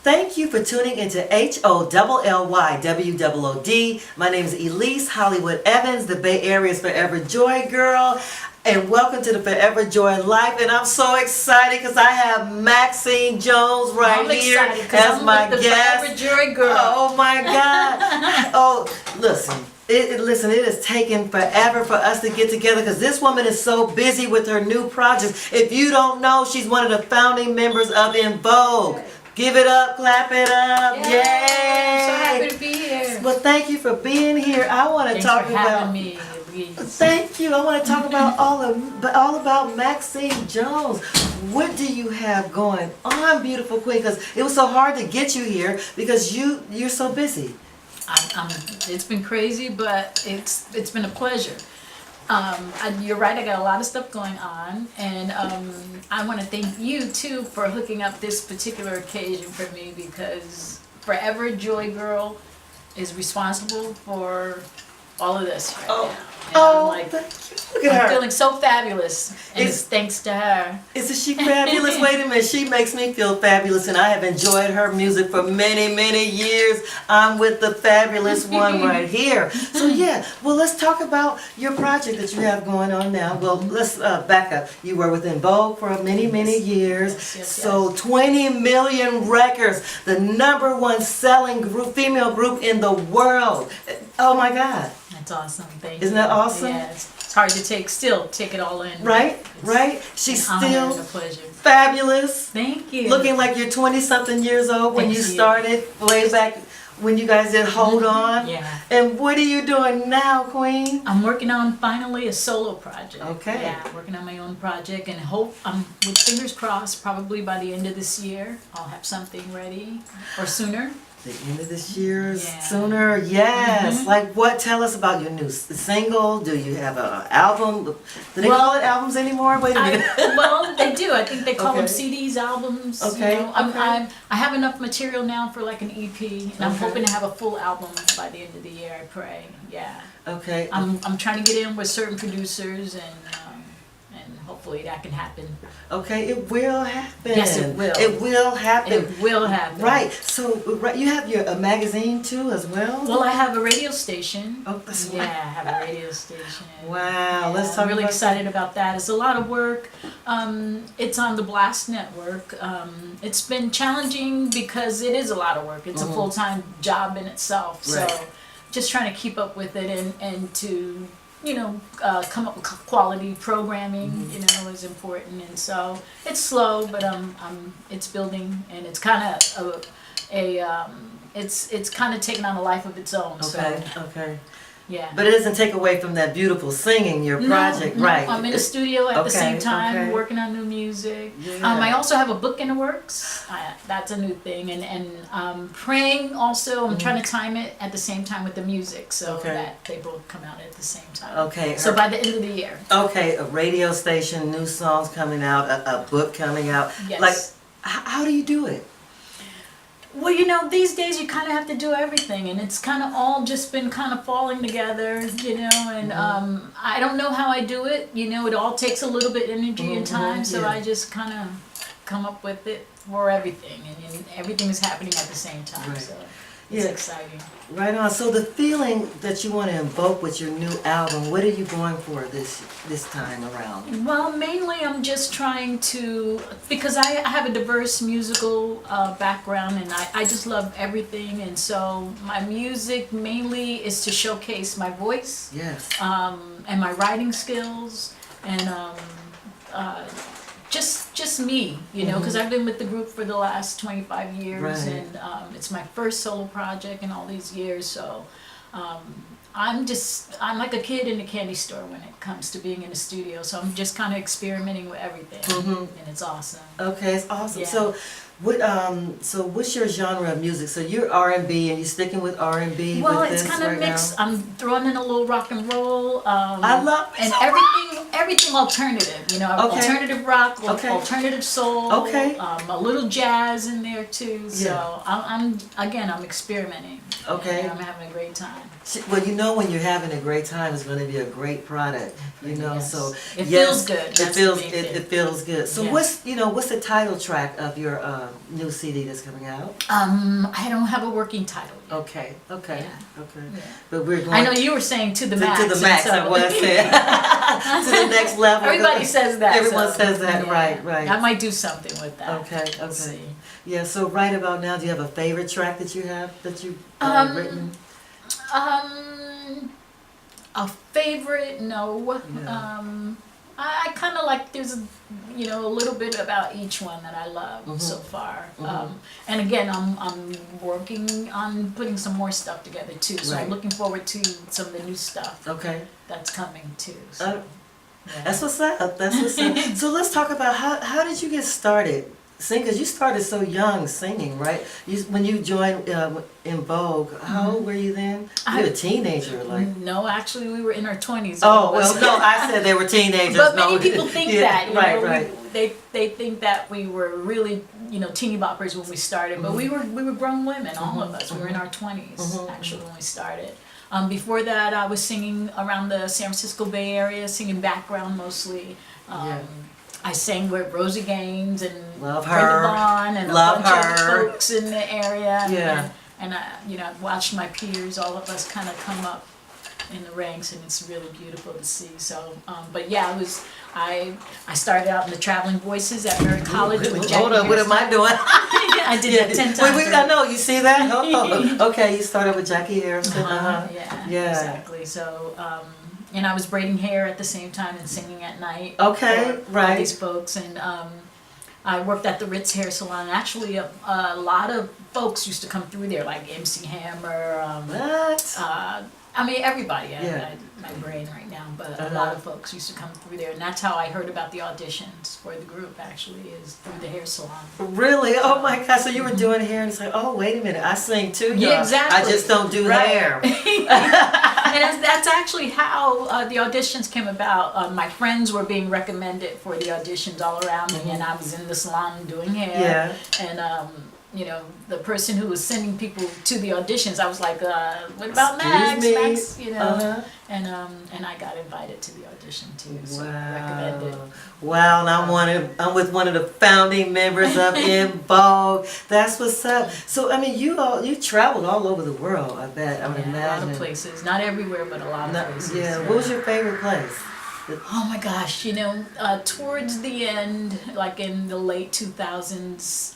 Thank you for tuning into HOLLYWOOD. My name is Elise Hollywood Evans, the Bay Area's Forever Joy Girl. And welcome to the Forever Joy Life. And I'm so excited because I have Maxine Jones here as my guest. Forever Joy Girl. Oh my God. Oh, listen. It has taken forever for us to get together because this woman is so busy with her new projects. If you don't know, she's one of the founding members of En Vogue. Give it up, clap it up. Yay! I'm so happy to be here. Well, thank you for being here. I want to talk about me. Thank you. I want to talk about all about Maxine Jones. What do you have going on, beautiful queen? Because it was so hard to get you here because you're so busy. It's been crazy, but it's been a pleasure. You're right, I got a lot of stuff going on, and I want to thank you too for hooking up this particular occasion for me, because Forever Joy Girl is responsible for all of this right now. And look at her. I'm feeling so fabulous, and it's thanks to her. Isn't she fabulous? Wait a minute, she makes me feel fabulous, and I have enjoyed her music for many, many years. I'm with the fabulous one right here. So yeah, well, let's talk about your project that you have going on now. Well, let's back up. You were with En Vogue for many, many years. So 20 million records, the #1 selling female group in the world. Oh my God. That's awesome. Thank you. Isn't that awesome? Yeah, it's hard to take it all in. Right? She's still a pleasure. fabulous. Thank you. Looking like you're 20-something years old when you started way back when you guys did Hold On. Yeah. And what are you doing now, Queen? I'm working on finally a solo project. Okay. Yeah, working on my own project, and hope with fingers crossed, probably by the end of this year, I'll have something ready, or sooner. The end of this year, sooner, yes. Like what? Tell us about your new single. Do you have an album? Do they call it albums anymore? Wait a minute. Well, they do. I think they call them CDs, albums. Okay. You know, I have enough material now for like an EP, and I'm hoping to have a full album by the end of the year. I pray. Yeah. Okay. I'm trying to get in with certain producers, and hopefully that can happen. Okay, it will happen. Yes, it will. It will happen. It will happen. Right. So, you have a magazine too, as well. Well, I have a radio station. Oh, that's I have a radio station. Wow. Let's talk. I'm really excited about that. It's a lot of work. It's on the Blast Network. It's been challenging because it is a lot of work. It's a full-time job in itself. So, just trying to keep up with it and to come up with quality programming, is important, and so it's slow, but it's building, and it's kind of it's kind of taking on a life of its own. Okay. Yeah. But it doesn't take away from that beautiful singing, your project, no, right? I'm in the studio at the same time, working on new music. Yeah. I also have a book in the works. That's a new thing, and praying also. I'm trying to time it at the same time with the music, so that they both come out at the same time. Okay. So by the end of the year. Okay, a radio station, new songs coming out, a book coming out. Yes. Like, how do you do it? Well, these days you kind of have to do everything, and it's kind of all just been kind of falling together, and I don't know how I do it. It all takes a little bit of energy and time, so I just kind of come up with it for everything, and everything is happening at the same time, so it's exciting. Right on. So the feeling that you want to invoke with your new album, what are you going for this time around? Well, mainly I'm just trying to, because I have a diverse musical background, and I just love everything, and so my music mainly is to showcase my voice, and my writing skills, and just me, because I've been with the group for the last 25 years, and it's my first solo project in all these years, so I'm like a kid in a candy store when it comes to being in the studio, so I'm just kind of experimenting with everything, and it's awesome. Okay, it's awesome. Yeah. So what's your genre of music? So you're R&B, and you're sticking with R&B. Well, with it's this kind of right mixed. now? I'm throwing in a little rock and roll. I love and everything alternative. Alternative rock, alternative soul. A little jazz in there too. So I'm experimenting. Okay. And I'm having a great time. Well, when you're having a great time, it's going to be a great product. So it feels good. It feels good. So what's the title track of your new CD that's coming out? I don't have a working title yet. Okay, okay, Yeah. okay. Yeah. But we're going I know you were saying to the max. to the max. and so- I was saying to the next level. Everybody says that. Everyone so, says that. yeah. Right, right. I might do something with that. Okay, Let's okay. see. Yeah. So right about now, do you have a favorite track that you have that you written? A favorite? No. Yeah. I kind of like there's a little bit about each one that I love so far. And again, I'm working on putting some more stuff together too. So Right. I'm looking forward to some of the new stuff Okay. that's coming too. So, yeah. That's what's up. That's what's up. So let's talk about how did you get started singing? Because you started so young singing, right? When you joined En Vogue, how old were you then? You were a teenager, like. No, actually, we were in our 20s. Oh well, no, I said they were teenagers. But no. many people think Yeah, that, right, you know, right. they think that we were really, teeny boppers when we started, but we were grown women, all of us. We were in our 20s actually when we started. Before that, I was singing around the San Francisco Bay Area, singing background mostly. Yeah. I sang with Rosie Gaines and Love Brenda her. Vaughn and Love a bunch her. of folks in the area. Yeah. And I, I've watched my peers, all of us kind of come up in the ranks, and it's really beautiful to see. So, but yeah, I started out in the Traveling Voices at Merritt College with Jackie. Hold on, what am I doing? I did that 10 times. Wait, I know, you see that? Oh, okay, you started with Jackie Harrison. Yeah, Yeah. exactly. So, and I was braiding hair at the same time and singing at night. Okay, for right. all these folks, and I worked at the Ritz Hair Salon. Actually, a lot of folks used to come through there, like MC Hammer. What? I mean, everybody. Yeah. My brain right now, but a lot of folks used to come through there, and that's how I heard about the auditions for the group. Actually, is through the hair salon. Really? Oh my God! So you were doing hair, and it's like, oh wait a minute, I sing too. Yeah, y'all. exactly. I just don't do Right. hair. And that's actually how the auditions came about. My friends were being recommended for the auditions all around me, and I was in the salon doing hair. Yeah. And the person who was sending people to the auditions, I was like, "What about Excuse Max? me? Max, and I got invited to the audition too. So recommended. Wow, and I'm with one of the founding members of En Vogue. That's what's up. So I mean, you traveled all over the world. I bet. I would Yeah, imagine. a lot of places, not everywhere, but a lot of places. Yeah. What was your favorite place? Oh my gosh, towards the end, like in the late 2000s,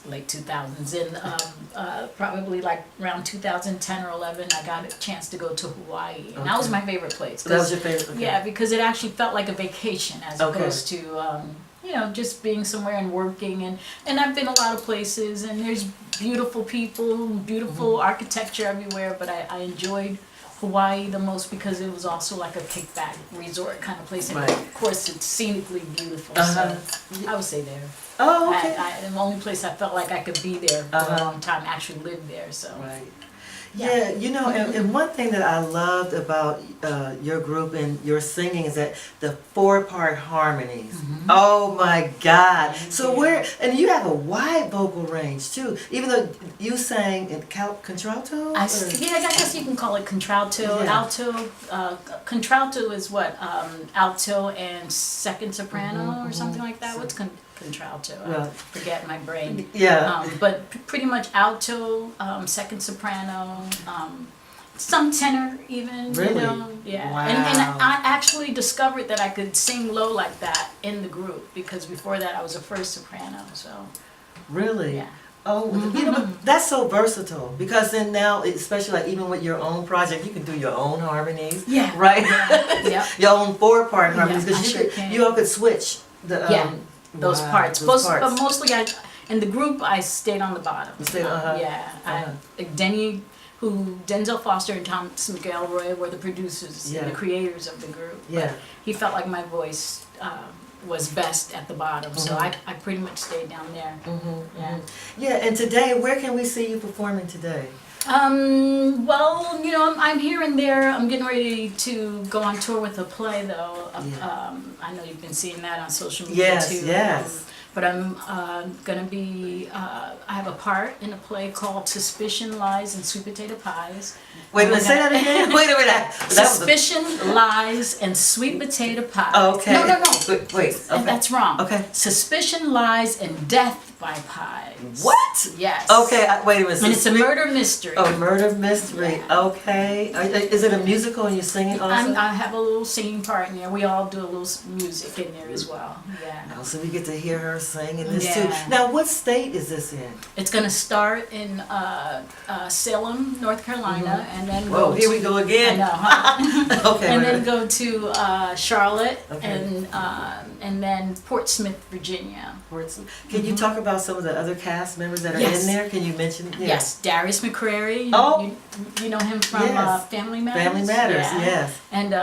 probably like around 2010 or 11, I got a chance to go to Hawaii. And that was my favorite place. That was your favorite? Okay. Yeah, because it actually felt like a vacation as Okay. opposed to, just being somewhere and working. And I've been a lot of places, and there's beautiful people, beautiful architecture everywhere, but I enjoyed Hawaii the most because it was also like a kickback resort kind of place, and Right. of course it's scenically beautiful. Uh-huh. So I would say there. Oh, okay. The only place I felt like I could be there for a long time, actually live there. So Right. Yeah, and one thing that I loved about your group and your singing is that the 4-part harmonies. Oh my God! So and you have a wide vocal range too. Even though you sang in contralto. I guess you can call it contralto, Yeah. alto. Contralto is what alto and second soprano or something like that. What's contralto? I Well, forget my brain. Yeah. But pretty much alto, second soprano, some tenor even. Really? Yeah. Wow. And I actually discovered that I could sing low like that in the group because before that I was a first soprano. So Really? yeah. Oh, but that's so versatile because then now, especially like even with your own project, you can do your own harmonies. Yeah. Right. Yep. Your own 4-part harmonies I because sure can. you all could switch the. Those Wow, parts. those parts. But mostly in the group I stayed on the bottom. You stayed, Like Denzel Foster and Thomas McElroy were the producers and the creators of the group. Yeah. But he felt like my voice was best at the bottom, so I pretty much stayed down there. Yeah. Yeah, and today, where can we see you performing today? Well, I'm here and there. I'm getting ready to go on tour with a play, though. I know you've been seeing that on social media too. Yes. But I'm gonna be. I have a part in a play called "Suspicion, Lies, and Sweet Potato Pies." Wait a minute, say that again. Wait a minute. Suspicion, Lies, and Sweet Potato Pies. Okay. No. Wait. Okay. That's wrong. Okay. Suspicion, Lies, and Death by Pies. What? Yes. Okay, wait a minute. And it's a murder mystery. Oh, murder mystery. Yeah. Okay. Is it a musical and you're singing also? I have a little singing part in there. We all do a little music in there as well. Yeah. Oh, so we get to hear her sing in this Yeah. too. Now, what state is this in? It's going to start in Salem, North Carolina, and then Whoa, go here to, we go again. I know, huh? Okay. And wait a then minute. go to Charlotte, Okay. and then Portsmouth, Virginia. Can you talk about some of the other cast members that are Yes. in there? Can you mention? Yeah. Yes, Darius McCrary. Oh. You know him from Yes. Family Matters. Family Matters. Yeah. Yes. And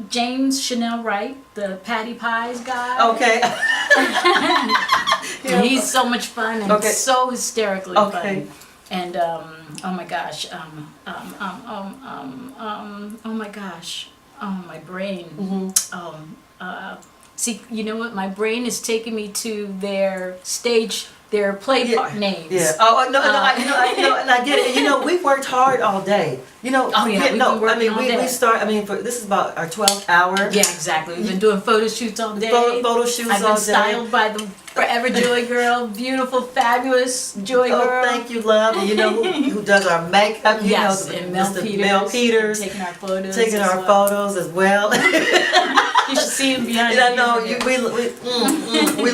James Chanel Wright, the Patty Pies guy. Okay. And he's so much fun and Okay. so hysterically Okay. funny. And oh my gosh, oh my gosh, oh my brain. See, you know what? My brain is taking me to their stage, their play part names. Yeah. Oh no, and I get it. You know, we've worked hard all day. You know. Oh, yeah, we've been working all day. we start. I mean, this is about our 12th hour. Yeah, exactly. We've been doing photo shoots all day. Photo shoots I've all been day. styled by the Forever Joy Girl, beautiful, fabulous Joy Girl. Oh, thank you, love. And you know who does our makeup? You Yes, know, and Mel Mr. Peters. Mel Peters. Taking our photos. Taking as our well. photos as well. You should see him behind And I the know camera. we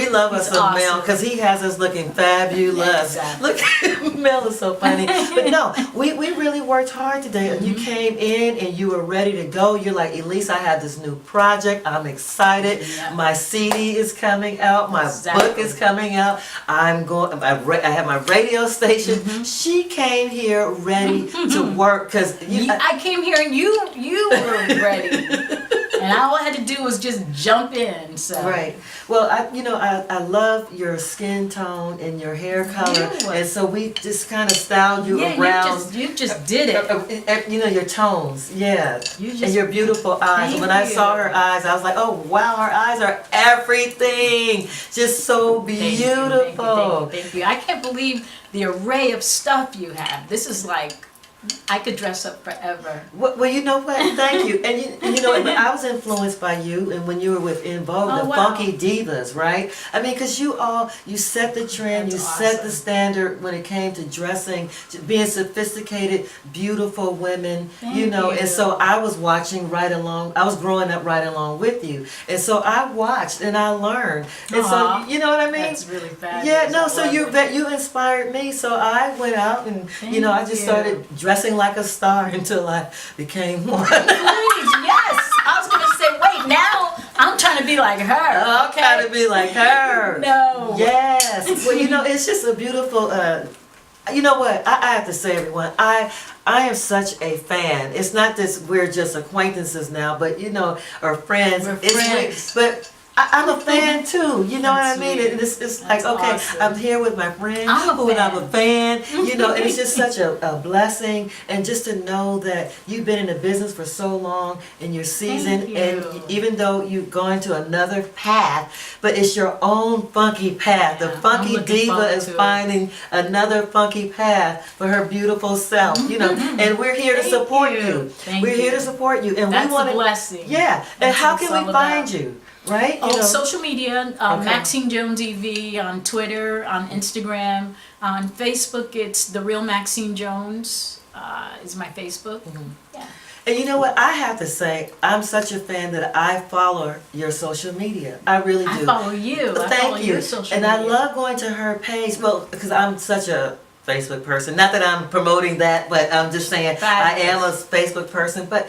love He's us some Mel awesome. because he has us looking fabulous. Yeah, exactly. Look, Mel is so funny. But no, we really worked hard today. And you came in and you were ready to go. You're like, Elise, I have this new project. I'm excited. Yeah. My CD is coming out. My Exactly. book is coming out. I have my radio station. She came here ready to work because I came here and you were ready. And all I had to do was just jump in. So. Right. Well, I love your skin tone and your hair color, and so we just kind of styled you around. You just did it. You know, your tones, yeah, and your beautiful eyes. Thank When I you. saw her eyes, I was like, oh wow, her eyes are everything. Just so beautiful. Thank you. I can't believe the array of stuff you have. This is like, I could dress up forever. Well, you know what? Thank you. And you know, I was influenced by you, and when you were with En Vogue, Oh, the wow. Funky Divas, right? I mean, because you set the trend, That's you set the awesome. standard when it came to dressing, to being sophisticated, beautiful women. You Thank know, you. and so I was watching right along. I was growing up right along with you, and so I watched and I learned. And Aw. so you know what I mean? That's really fabulous. Yeah, no, I so love it. you inspired me, so I went out and Thank I just you. started dressing like a star until I became one. Please, yes. I was gonna say, wait, now I'm trying to be like her. I'm Okay. trying to be like her. No. Yes. Well, it's just a beautiful. You know what? I have to say, everyone, I am such a fan. It's not that we're just acquaintances now, but or friends. We're It's friends. but I'm a fan too. You know what I That's mean? sweet. It's like, That's okay, awesome. I'm here with my friend, I'm a who and I'm a fan. And it's just such a blessing, and just to know that you've been in the business for so long and you're seasoned, Thank you. and even though you've gone to another path, but it's your own funky path. Yeah, The funky I'm looking diva forward is to it. finding another funky path for her beautiful self. And we're here to Thank support you. you. Thank We're here you. to support you, and That's we want a to. blessing. Yeah, and That's how what can it's we all find about. you? Right? Social media, Okay. Maxine Jones EV on Twitter, on Instagram, on Facebook. It's The Real Maxine Jones is my Facebook. Yeah. And you know what? I have to say, I'm such a fan that I follow your social media. I really do. I follow you. I Thank follow you. your social And media. I love going to her page. Well, because I'm such a Facebook person. Not that I'm promoting that, but I'm just saying I am a Facebook person. But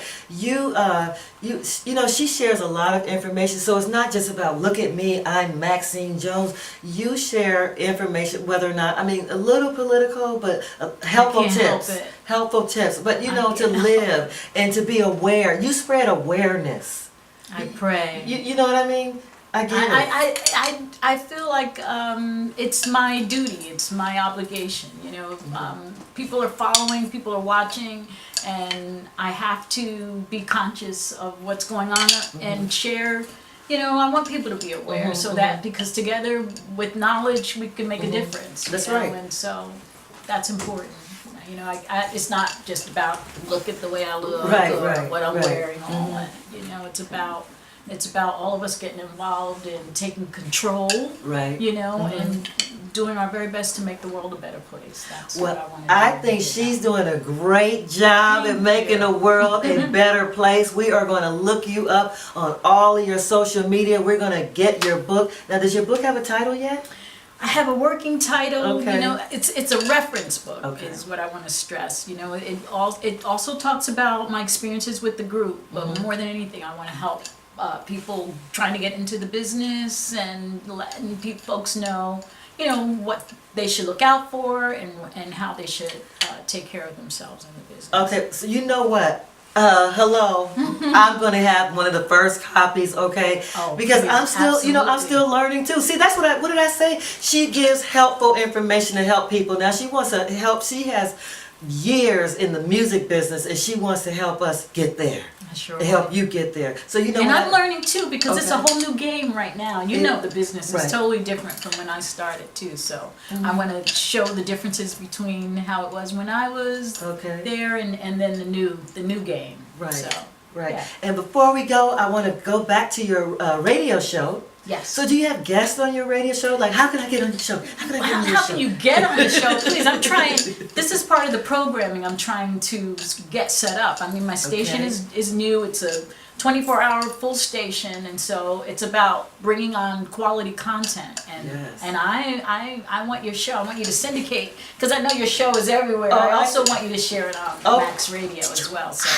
she shares a lot of information. So it's not just about look at me, I'm Maxine Jones. You share information, whether or not, a little political, but helpful can't tips. help it. Helpful tips. But to can't help live and to be aware. You spread awareness. I pray. You know what I mean? I get it. I feel like it's my duty, it's my obligation. People are following, people are watching, and I have to be conscious of what's going on and share. I want people to be aware so that because together with knowledge we can make a difference. That's right. And so that's important. It's not just about look at the way I look Right, or right, what I'm right. wearing. All that. It's about it's about all of us getting involved and taking control, Right. you know, and doing our very best to make the world a better place. That's what I Well, want to do. I think she's doing a great job at making the world a better place. We are going to look you up on all of your social media. We're going to get your book. Now, does your book have a title yet? I have a working title, Okay. you know, it's a reference book, Okay. is what I want to stress. You know, it also talks about my experiences with the group, but more than anything, I want to help people trying to get into the business and letting folks know, you know, what they should look out for and how they should take care of themselves in the business. Okay, so you know what? Hello. I'm gonna have one of the first copies, okay? Oh, because please, I'm still, you know, I'm absolutely. still learning too. See, that's what did I say? She gives helpful information to help people. Now she wants to help. She has years in the music business, and she wants to help us get there. I sure To will. help you get there. So you know. And what I'm learning too, because it's a Okay. whole new game right now. You It- know, the business right. is totally different from when I started too. So I want to show the differences between how it was when I was Okay. there and then the new game. Right. So Right. yeah. And before we go, I want to go back to your radio show. Yes. So do you have guests on your radio show? Like, how can I get on your show? How can I get on your How show? can you get on the show? Please, I'm trying. This is part of the programming I'm trying to get set up. I mean, my station Okay. is new. It's a 24-hour full station, and so it's about bringing on quality content. And Yes. and I want your show. I want you to syndicate, because I know your show is everywhere. Oh, I I- also want you to share it on Oh. Max Radio as well. So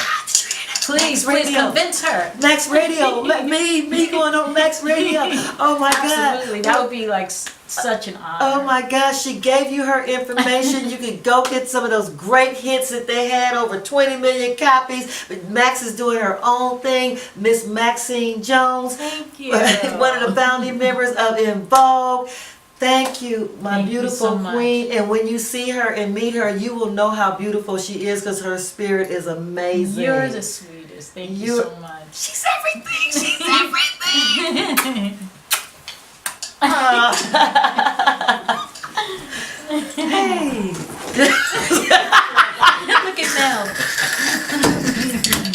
please Radio. convince her. Max Radio, let me going on Max Radio. Oh my Absolutely, God. that would be like such an honor. Oh my gosh, she gave you her information. You could go get some of those great hits that they had, over 20 million copies. But Max is doing her own thing. Miss Maxine Jones, Thank you. one of the founding members of En Vogue. Thank you, my Thank you beautiful so much. queen. And when you see her and meet her, you will know how beautiful she is, because her spirit is amazing. You're the sweetest. Thank you You're- so much. She's everything. She's everything. Hey.